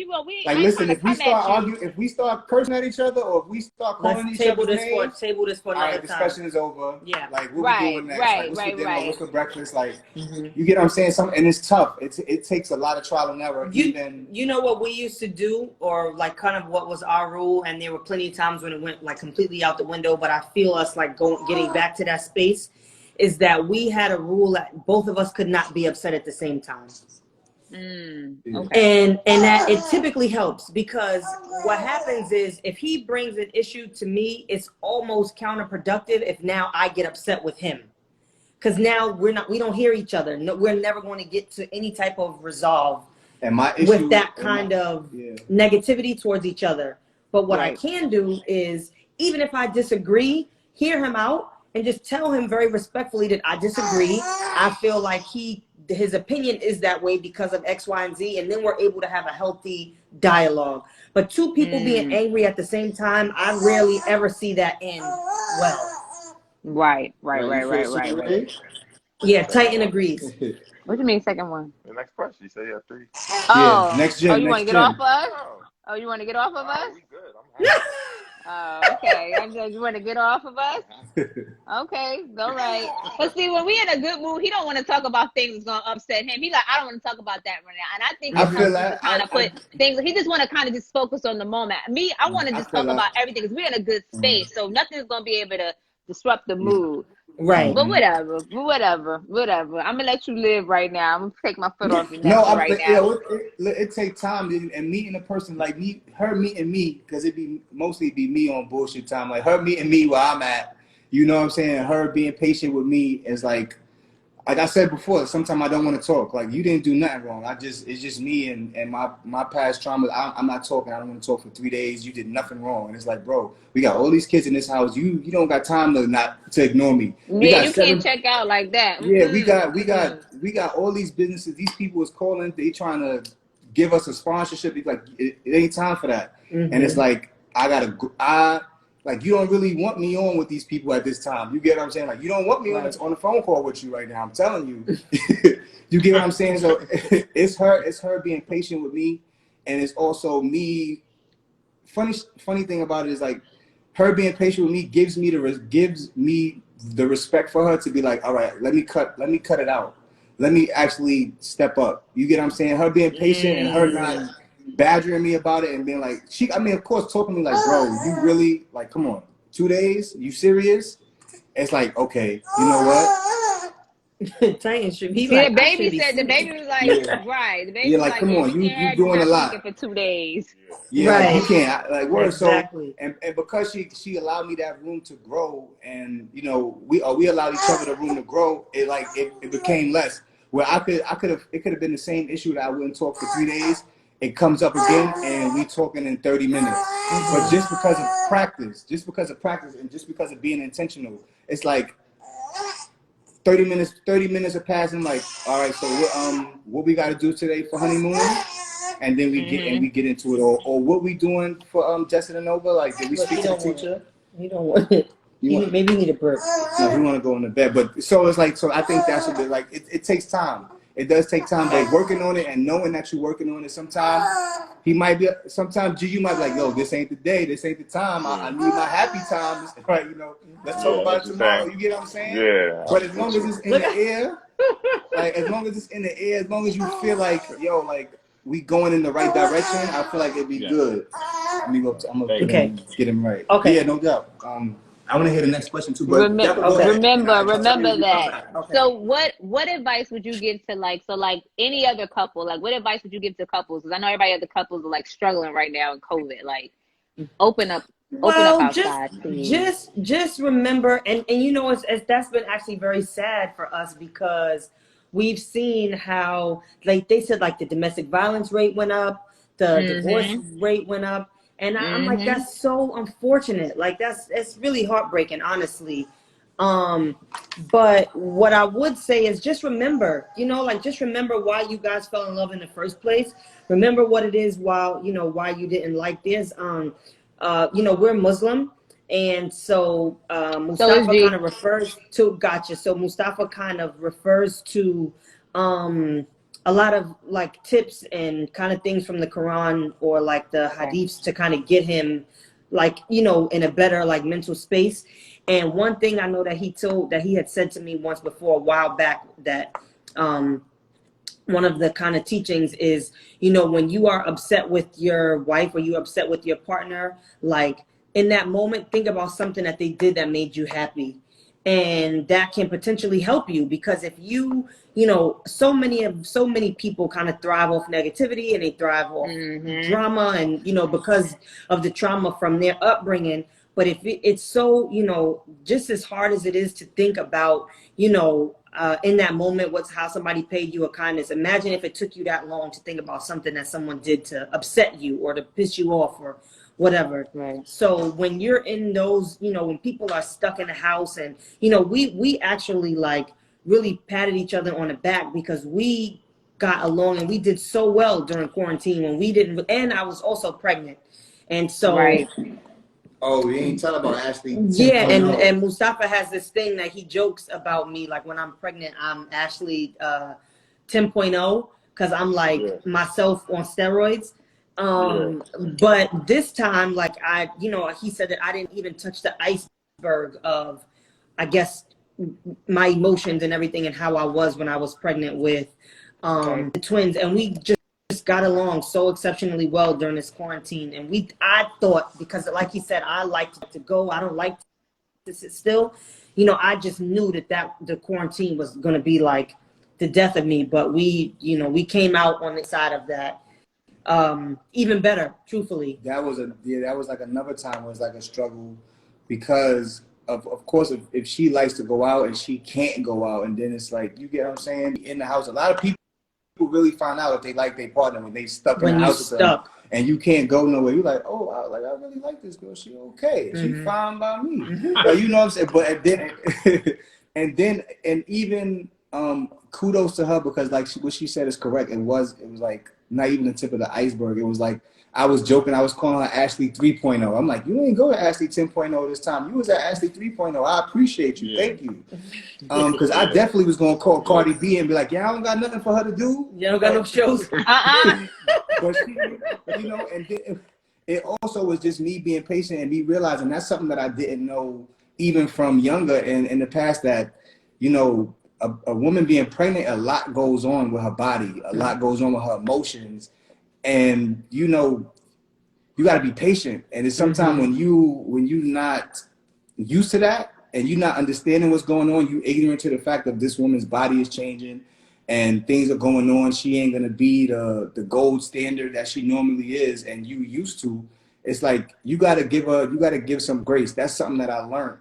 like, listen, if we start arguing, if we start cursing at each other, or if we start calling each other names, table this for another time. Discussion is over. Yeah. Like, what we doing next? Like, what's for dinner? Right. What's for breakfast? Like, you get what I'm saying? And it's tough. It takes a lot of trial and error. You know what we used to do, or like kind of what was our rule, and there were plenty of times when it went like completely out the window, but I feel us like getting back to that space, is that we had a rule that both of us could not be upset at the same time. Okay. And that it typically helps, because what happens is if he brings an issue to me, it's almost counterproductive if now I get upset with him, because now we don't hear each other. No, we're never going to get to any type of resolve with that kind of negativity towards each other. But what I can do is, even if I disagree, hear him out and just tell him very respectfully that I disagree. I feel like his opinion is that way because of X, Y, and Z, and then we're able to have a healthy dialogue. But 2 people being angry at the same time, I rarely ever see that end well. Right. Yeah, Titan agrees. What do you mean, second one? The next question, you say you have 3. Oh, next gen. You want to get off of us? Oh, you want to get off of us? We good. I'm happy. Oh, okay. You want to get off of us? Okay, all right. But see, when we in a good mood, he don't want to talk about things that's gonna upset him. He like, I don't want to talk about that right now. And I think it's helpful to kind of put things. He just want to kind of just focus on the moment. Me, I want to just talk about everything, because we're in a good space, so nothing's gonna be able to disrupt the mood. Right. But whatever. I'm gonna let you live right now. I'm gonna take my foot off your neck right now. It takes time, and meeting a person like her meeting me, because mostly be me on bullshit time. Like, her meeting me where I'm at, you know what I'm saying? Her being patient with me is like I said before, sometimes I don't want to talk. Like, you didn't do nothing wrong. It's just me and my past trauma. I'm not talking. I don't want to talk for 3 days. You did nothing wrong. And it's like, bro, we got all these kids in this house. You don't got time to ignore me. You can't check out like that. Yeah, we got all these businesses. These people is calling. They trying to give us a sponsorship. It's like, it ain't time for that. And it's like, like you don't really want me on with these people at this time. You get what I'm saying? Like you don't want me on the phone call with you right now. I'm telling you. You get what I'm saying? So it's her being patient with me, and it's also me. Funny thing about it is like her being patient with me gives me the respect for her to be like, all right, let me cut it out. Let me actually step up. You get what I'm saying? Her being patient and her not badgering me about it and being like, of course, talking to me like, bro, you really, like, come on, 2 days? You serious? It's like, okay, you know what? Titan should be See, like, the baby said, the baby was like, right. The baby was like, like, come yeah, on, you can't you have you doing a not lot. speaking for 2 days. Yeah, right. like, you can't, like, word. Exactly. So, and because she allowed me that room to grow, and you know, we allowed each other the room to grow. It became less. Where it could have been the same issue that I wouldn't talk for 3 days. It comes up again, and we talking in 30 minutes. But just because of practice, and just because of being intentional, it's like 30 minutes are passing. Like, all right, so what we got to do today for honeymoon? And then we get into it, or what we doing for Jessica Nova? Like, did we speak to the teacher? You don't want it. Maybe you need a burp. No, we want to go into bed. But so it's like, so I think that's a bit like it takes time. It does take time, but working on it and knowing that you're working on it. Sometimes you might be like, yo, this ain't the day, this ain't the time. I need my happy time, right? You know, let's talk about it tomorrow. You get what I'm saying? Yeah. But as long as it's in the air, like as long as it's in the air, as long as you feel like, yo, like we going in the right direction, I feel like it'd be good. I'm gonna get him right. Okay. Yeah, no doubt. I want to hear the next question too, but Remember that. Okay. So what advice would you give to like any other couple? Like what advice would you give to couples? Because I know everybody other couples are like struggling right now in COVID. Like open up outside, please. Just remember, and you know, that's been actually very sad for us because we've seen how, like they said, like the domestic violence rate went up, the divorce rate went up. And I'm like, that's so unfortunate. Like it's really heartbreaking, honestly. But what I would say is just remember, just remember why you guys fell in love in the first place. Remember what it is why you didn't like this. We're Muslim. And so Mustafa kind of refers to, gotcha. So Mustafa kind of refers to a lot of like tips and kind of things from the Quran or like the hadiths to kind of get him like, in a better like mental space. And one thing I know that he had said to me once before a while back that one of the kind of teachings is, when you are upset with your wife or you upset with your partner, like in that moment, think about something that they did that made you happy. And that can potentially help you because if so many people kind of thrive off negativity and they thrive off drama and, because of the trauma from their upbringing. But if it's so, just as hard as it is to think about, in that moment, how somebody paid you a kindness. Imagine if it took you that long to think about something that someone did to upset you or to piss you off or whatever. Right. So when you're in those, when people are stuck in the house and, we actually like really patted each other on the back because we got along and we did so well during quarantine when we didn't, and I was also pregnant. And so, right. Oh, we ain't talking about Ashlee. Yeah, and Mustafa has this thing that he jokes about me, like when I'm pregnant, I'm Ashlee 10.0 because I'm like myself on steroids. But this time, like he said that I didn't even touch the iceberg of, I guess, my emotions and everything and how I was when I was pregnant with the twins, and we just got along so exceptionally well during this quarantine. And I thought, because like he said, I like to go, I don't like to sit still. I just knew that the quarantine was going to be like the death of me. But we came out on the side of that even better, truthfully. That was like another time where it was like a struggle because of course if she likes to go out and she can't go out, and then it's like, you get what I'm saying, in the house. A lot of people really find out if they like their partner when they stuck in the house with them and you can't go nowhere. You're like, oh wow, like I really like this girl, she okay, she fine by me. But you know what I'm saying? But and even kudos to her because like what she said is correct. It was like not even the tip of the iceberg. It was like, I was joking. I was calling her Ashlee 3.0. I'm like, you ain't go to Ashlee 10.0 this time. You was at Ashlee 3.0. I appreciate you. Yeah. Thank you. Because I definitely was going to call Cardi B and be like, yeah, I don't got nothing for her to do. You don't got no shows. But she, you know, and it also was just me being patient and me realizing that's something that I didn't know even from younger in the past, that, you know, a woman being pregnant, a lot goes on with her body. A lot goes on with her emotions. And, you know, you got to be patient. And it's sometimes when you not used to that and you're not understanding what's going on, you ignorant to the fact that this woman's body is changing and things are going on. She ain't going to be the gold standard that she normally is and you used to. It's like, you got to give some grace. That's something that I learned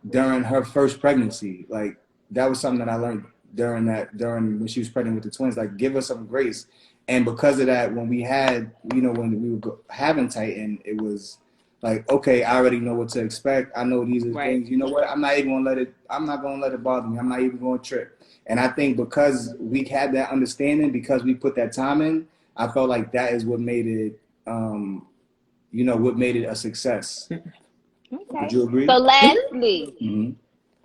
during her first pregnancy. Like, that was something that I learned during when she was pregnant with the twins. Like, give her some grace. And because of that, when we had, you know, when we were having Titan, it was like, okay, I already know what to expect. I know these are things. You know what? I'm not going to let it bother me. I'm not even going to trip. And I think because we had that understanding, because we put that time in, I felt like that is what made it, you know, what made it a success. Okay. Would you agree? So lastly,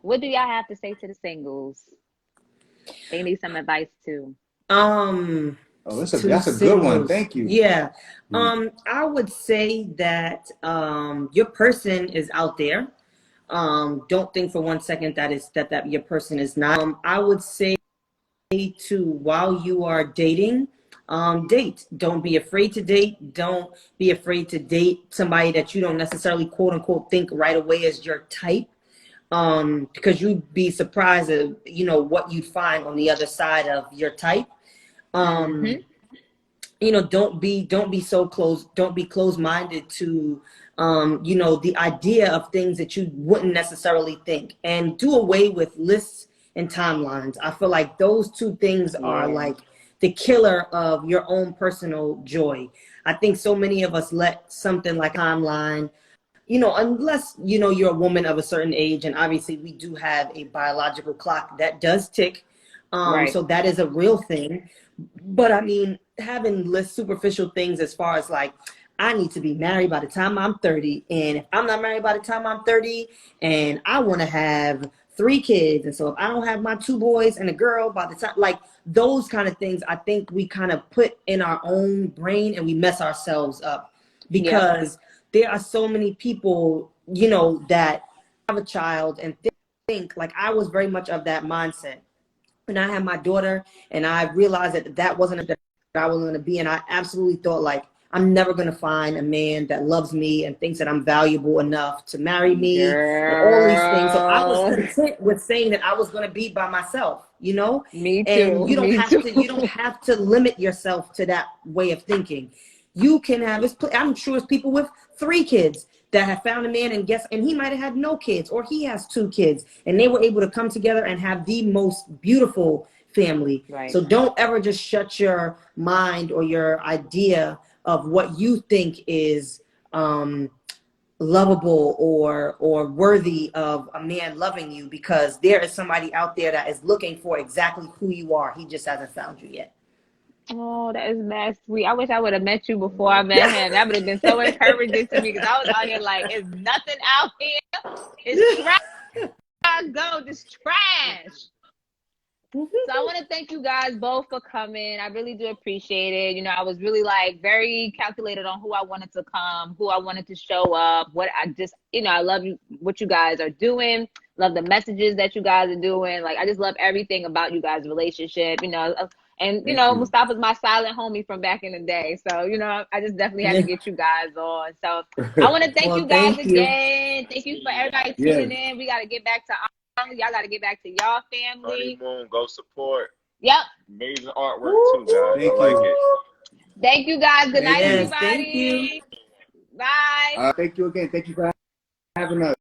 what do y'all have to say to the singles? They need some advice too. Oh, that's a good one. Thank you. Yeah. I would say that your person is out there. Don't think for 1 second that your person is not. I would say to, while you are dating, date. Don't be afraid to date. Don't be afraid to date somebody that you don't necessarily quote unquote think right away is your type. Because you'd be surprised at, you know, what you'd find on the other side of your type. You know, don't be so closed. Don't be closed-minded to, you know, the idea of things that you wouldn't necessarily think, and do away with lists and timelines. I feel like those two things are like the killer of your own personal joy. I think so many of us let something like timeline, you know, unless, you know, you're a woman of a certain age, and obviously we do have a biological clock that does tick. So that is a real thing. But I mean, having less superficial things as far as like, I need to be married by the time I'm 30. And if I'm not married by the time I'm 30, and I want to have 3 kids. And so if I don't have my 2 boys and a girl by the time, like those kind of things, I think we kind of put in our own brain and we mess ourselves up, because there are so many people, you know, that have a child and think like, I was very much of that mindset. And I had my daughter, and I realized that wasn't that I was going to be. And I absolutely thought, like, I'm never going to find a man that loves me and thinks that I'm valuable enough to marry me and all these things. So I was content with saying that I was going to be by myself, you know? Me too. And you don't have to limit yourself to that way of thinking. You can have, I'm sure it's people with 3 kids that have found a man and he might have had no kids, or he has 2 kids, and they were able to come together and have the most beautiful family. So don't ever just shut your mind or your idea of what you think is lovable or worthy of a man loving you, because there is somebody out there that is looking for exactly who you are. He just hasn't found you yet. Oh, that is mad sweet. I wish I would have met you before I met him. That would have been so encouraging to me, because I was out here like, it's nothing out here. It's trash. I go, this trash. So I want to thank you guys both for coming. I really do appreciate it. You know, I was really like very calculated on who I wanted to come, who I wanted to show up, what I just, you know, I love you, what you guys are doing. Love the messages that you guys are doing. Like, I just love everything about you guys' relationship, you know. And, you know, Mustafa's my silent homie from back in the day. So, you know, I just definitely had to get you guys on. So I want to thank you guys again. Thank you for everybody tuning in. We got to get back to y'all got to get back to y'all family. Honeymoon, go support. Yep. Amazing artwork too, guys. I like it. Thank you guys. Good night, everybody. Thank you. Bye. Thank you again. Thank you for having us.